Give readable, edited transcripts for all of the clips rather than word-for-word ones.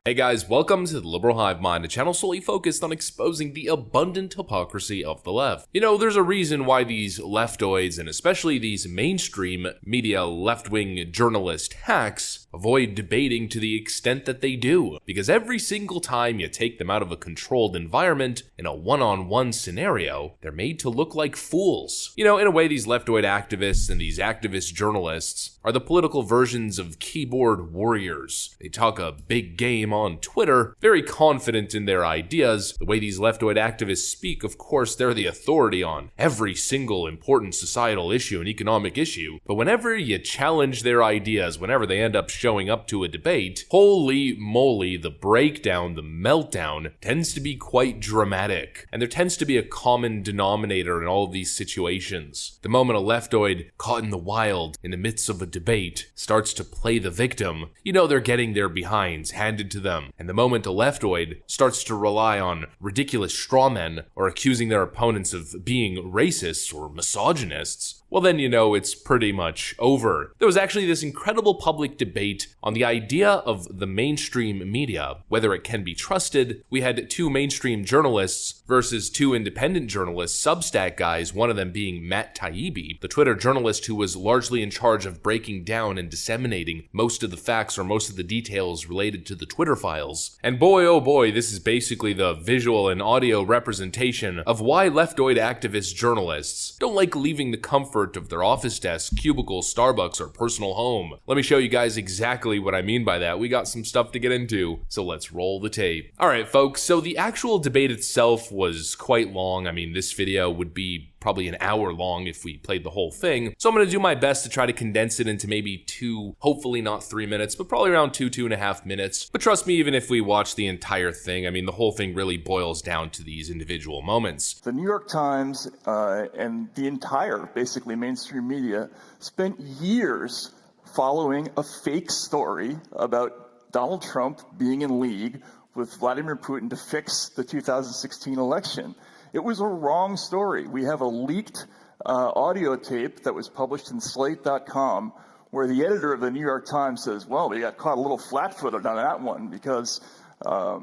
Hey guys, welcome to the Liberal Hive Mind, a channel solely focused on exposing the abundant hypocrisy of the left. You know, there's a reason why these leftoids, and especially these mainstream media left-wing journalist hacks, avoid debating to the extent that they do. Because every single time you take them out of a controlled environment, in a one-on-one scenario, they're made to look like fools. You know, in a way, these leftoid activists and these activist journalists are the political versions of keyboard warriors. They talk a big game on Twitter, very confident in their ideas. The way these leftoid activists speak, of course, they're the authority on every single important societal issue and economic issue. But whenever you challenge their ideas, whenever they end up showing up to a debate, holy moly, the breakdown, the meltdown tends to be quite dramatic. And there tends to be a common denominator in all of these situations. The moment a leftoid caught in the wild in the midst of a debate starts to play the victim, you know they're getting their behinds handed to them. And the moment a leftoid starts to rely on ridiculous strawmen or accusing their opponents of being racists or misogynists, well then you know it's pretty much over. There was actually this incredible public debate on the idea of the mainstream media, whether it can be trusted. We had two mainstream journalists versus two independent journalists, Substack guys, one of them being Matt Taibbi, the Twitter journalist who was largely in charge of breaking down and disseminating most of the facts or most of the details related to the Twitter files. And boy oh boy, this is basically the visual and audio representation of why leftoid activist journalists don't like leaving the comfort of their office desk, cubicle, Starbucks, or personal home. Let me show you guys exactly what I mean by that. We got some stuff to get into, so let's roll the tape. Alright folks, so the actual debate itself was quite long. I mean, this video would be probably an hour long if we played the whole thing. So I'm going to do my best to try to condense it into maybe 2, hopefully not 3 minutes, but probably around 2.5 minutes. But trust me, even if we watch the entire thing, I mean, the whole thing really boils down to these individual moments. The New York Times and the entire, basically, mainstream media spent years following a fake story about Donald Trump being in league with Vladimir Putin to fix the 2016 election. It was a wrong story. We have a leaked audio tape that was published in Slate.com where the editor of the New York Times says, well, we got caught a little flat-footed on that one because, our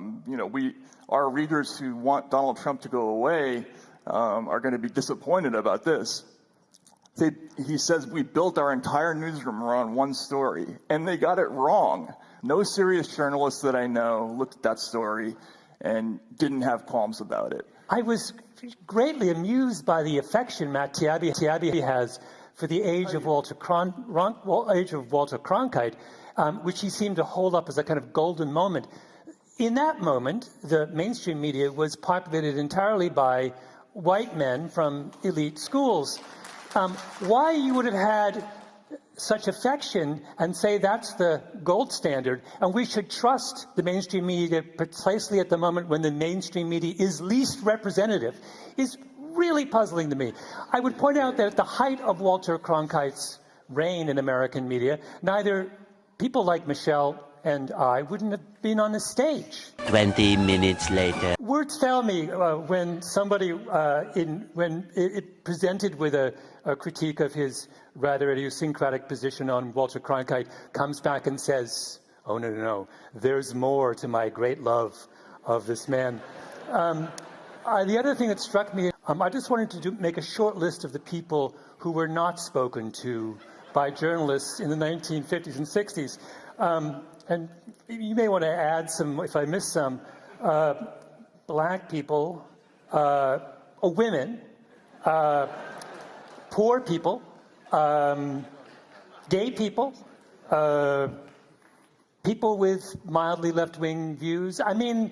readers who want Donald Trump to go away are going to be disappointed about this. He says, we built our entire newsroom around one story, and they got it wrong. No serious journalist that I know looked at that story and didn't have qualms about it. I was greatly amused by the affection Matt Taibbi has for the age of Walter Cronkite, which he seemed to hold up as a kind of golden moment. In that moment, the mainstream media was populated entirely by white men from elite schools. Why you would have had such affection and say that's the gold standard, and we should trust the mainstream media precisely at the moment when the mainstream media is least representative, is really puzzling to me. I would point out that at the height of Walter Cronkite's reign in American media, neither people like Michelle and I wouldn't have been on the stage. 20 minutes later. Words fail me when somebody, when it presented with a critique of his rather idiosyncratic position on Walter Cronkite, comes back and says, oh, no, there's more to my great love of this man. The other thing that struck me, I just wanted to make a short list of the people who were not spoken to by journalists in the 1950s and 60s. And you may want to add some, if I miss some, black people, women, poor people, gay people, people with mildly left-wing views. I mean,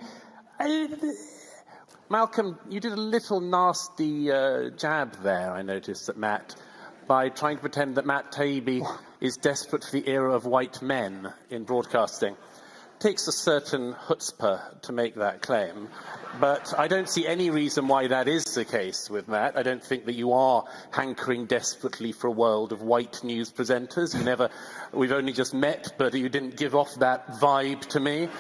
Malcolm, you did a little nasty jab there, I noticed, at Matt, by trying to pretend that Matt Taibbi is desperate for the era of white men in broadcasting. It takes a certain chutzpah to make that claim, but I don't see any reason why that is the case with Matt. I don't think that you are hankering desperately for a world of white news presenters. We've only just met, but you didn't give off that vibe to me.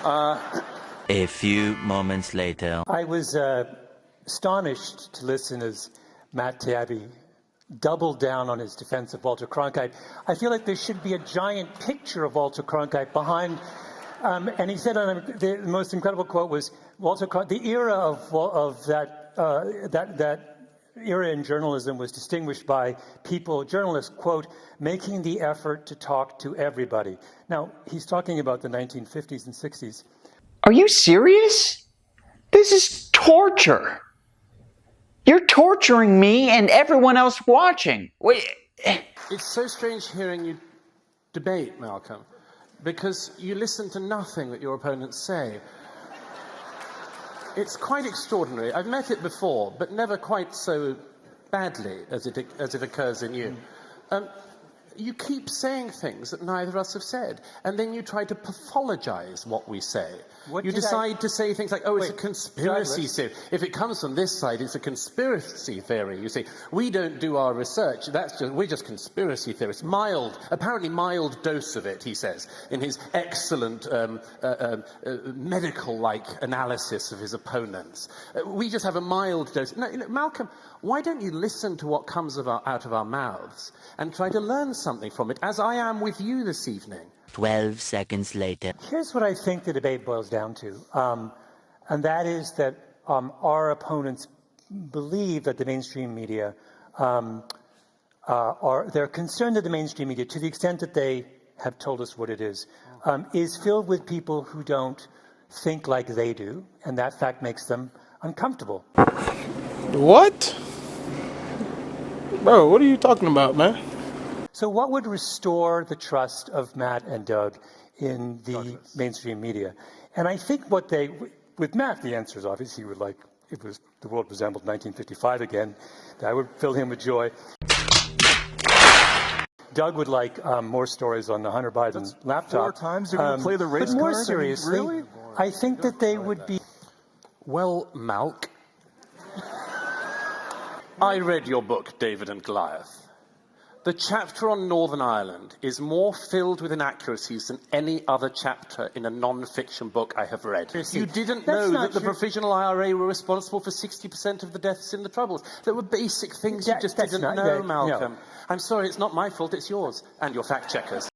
A few moments later. I was astonished to listen as Matt Taibbi doubled down on his defense of Walter Cronkite. I feel like there should be a giant picture of Walter Cronkite behind And he said, the most incredible quote was, Walter Cronkite, the era of that era in journalism was distinguished by journalists, quote, making the effort to talk to everybody. Now, he's talking about the 1950s and 60s. Are you serious? This is torture. You're torturing me and everyone else watching. Wait. It's so strange hearing you debate, Malcolm, because you listen to nothing that your opponents say. It's quite extraordinary. I've met it before, but never quite so badly as it occurs in you. You keep saying things that neither of us have said, and then you try to pathologize what we say. You decide to say things like, oh, it's a conspiracy theory. If it comes from this side, it's a conspiracy theory. You see, we don't do our research. We're just conspiracy theorists. Apparently mild dose of it, he says, in his excellent medical-like analysis of his opponents. We just have a mild dose. No, Malcolm, why don't you listen to what comes out of our mouths and try to learn something from it, as I am with you this evening? 12 seconds later. Here's what I think the debate boils down to, and that is that our opponents believe that the mainstream media they're concerned that the mainstream media, to the extent that they have told us what it is filled with people who don't think like they do, and that fact makes them uncomfortable. What? Bro, what are you talking about, man? So what would restore the trust of Matt and Doug in the mainstream media? And I think with Matt, the answer is obvious. He would like, if the world resembled 1955 again, that would fill him with joy. Doug would like more stories on the Hunter Biden laptop. 4 times you're going to play the race But more card? seriously, Really? I think that they would be... Well, Malk, I read your book, David and Goliath. The chapter on Northern Ireland is more filled with inaccuracies than any other chapter in a non-fiction book I have read. You didn't know that the Provisional IRA were responsible for 60% of the deaths in the Troubles. There were basic things you just didn't know, Malcolm. No. I'm sorry, it's not my fault, it's yours. And your fact-checkers.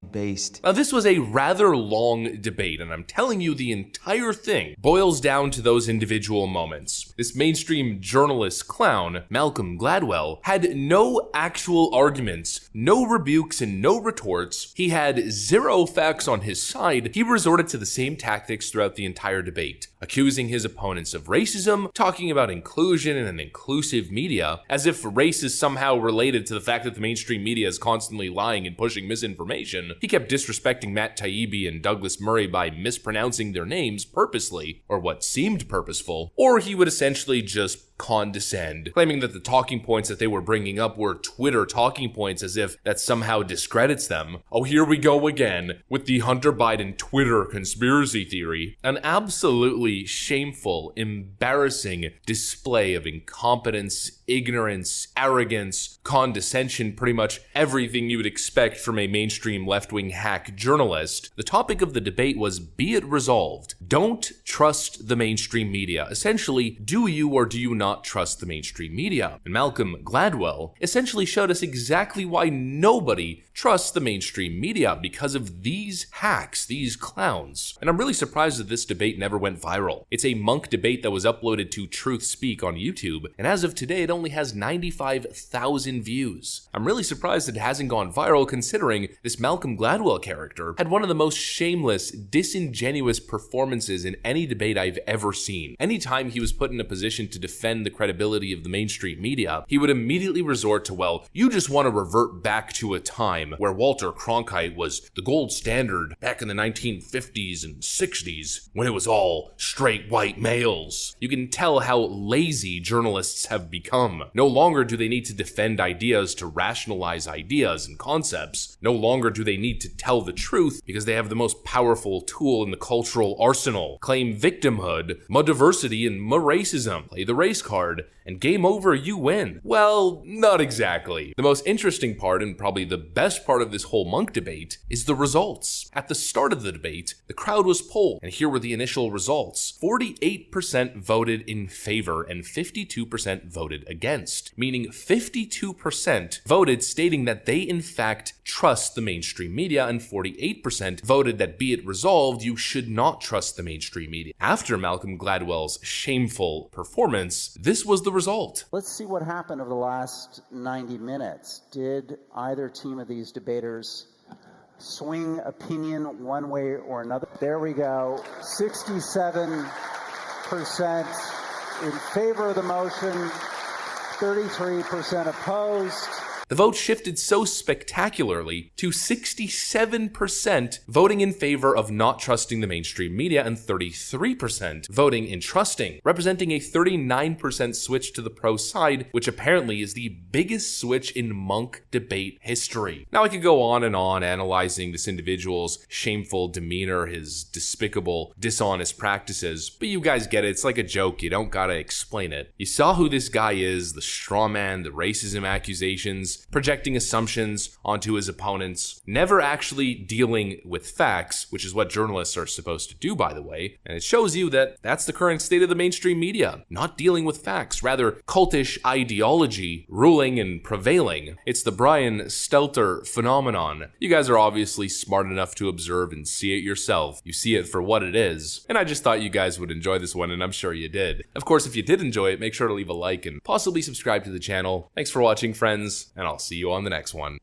Now, this was a rather long debate, and I'm telling you the entire thing boils down to those individual moments. This mainstream journalist clown, Malcolm Gladwell, had no actual arguments, no rebukes, and no retorts. He had 0 facts on his side. He resorted to the same tactics throughout the entire debate, accusing his opponents of racism, talking about inclusion and an inclusive media, as if race is somehow related to the fact that the mainstream media is constantly lying and pushing misinformation. He kept disrespecting Matt Taibbi and Douglas Murray by mispronouncing their names purposely, or what seemed purposeful, or he would essentially just condescend, claiming that the talking points that they were bringing up were Twitter talking points, as if that somehow discredits them. Oh, here we go again with the Hunter Biden Twitter conspiracy theory. An absolutely shameful, embarrassing display of incompetence, ignorance, arrogance, condescension, pretty much everything you would expect from a mainstream left-wing hack journalist. The topic of the debate was, be it resolved, don't trust the mainstream media. Essentially, do you or do you not trust the mainstream media? And Malcolm Gladwell essentially showed us exactly why nobody trusts the mainstream media, because of these hacks, these clowns. And I'm really surprised that this debate never went viral. It's a monk debate that was uploaded to Truth Speak on YouTube, and as of today, it only has 95,000 views. I'm really surprised it hasn't gone viral, considering this Malcolm Gladwell character had one of the most shameless, disingenuous performances in any debate I've ever seen. Anytime he was put in a position to defend the credibility of the mainstream media, he would immediately resort to, well, you just want to revert back to a time where Walter Cronkite was the gold standard back in the 1950s and 60s, when it was all straight white males. You can tell how lazy journalists have become. No longer do they need to defend ideas to rationalize ideas and concepts. No longer do they need to tell the truth because they have the most powerful tool in the cultural arsenal. Claim victimhood, diversity, and racism. Play the race card, and game over, you win. Well, not exactly. The most interesting part, and probably the best best part of this whole Monk debate is the results. At the start of the debate, the crowd was polled, and here were the initial results. 48% voted in favor and 52% voted against, meaning 52% voted stating that they in fact trust the mainstream media, and 48% voted that be it resolved, you should not trust the mainstream media. After Malcolm Gladwell's shameful performance, this was the result. Let's see what happened over the last 90 minutes. Did either team of these debaters swing opinion one way or another? There we go. 67% in favor of the motion, 33% opposed. The vote shifted so spectacularly to 67% voting in favor of not trusting the mainstream media and 33% voting in trusting, representing a 39% switch to the pro side, which apparently is the biggest switch in Monk debate history. Now I could go on and on analyzing this individual's shameful demeanor, his despicable, dishonest practices, but you guys get it. It's like a joke. You don't gotta explain it. You saw who this guy is, the straw man, the racism accusations, projecting assumptions onto his opponents, never actually dealing with facts, which is what journalists are supposed to do, by the way. And it shows you that that's the current state of the mainstream media, not dealing with facts, rather cultish ideology ruling and prevailing. It's the Brian Stelter phenomenon. You guys are obviously smart enough to observe and see it yourself. You see it for what it is. And I just thought you guys would enjoy this one, and I'm sure you did. Of course, if you did enjoy it, make sure to leave a like and possibly subscribe to the channel. Thanks for watching, friends, and I'll see you on the next one.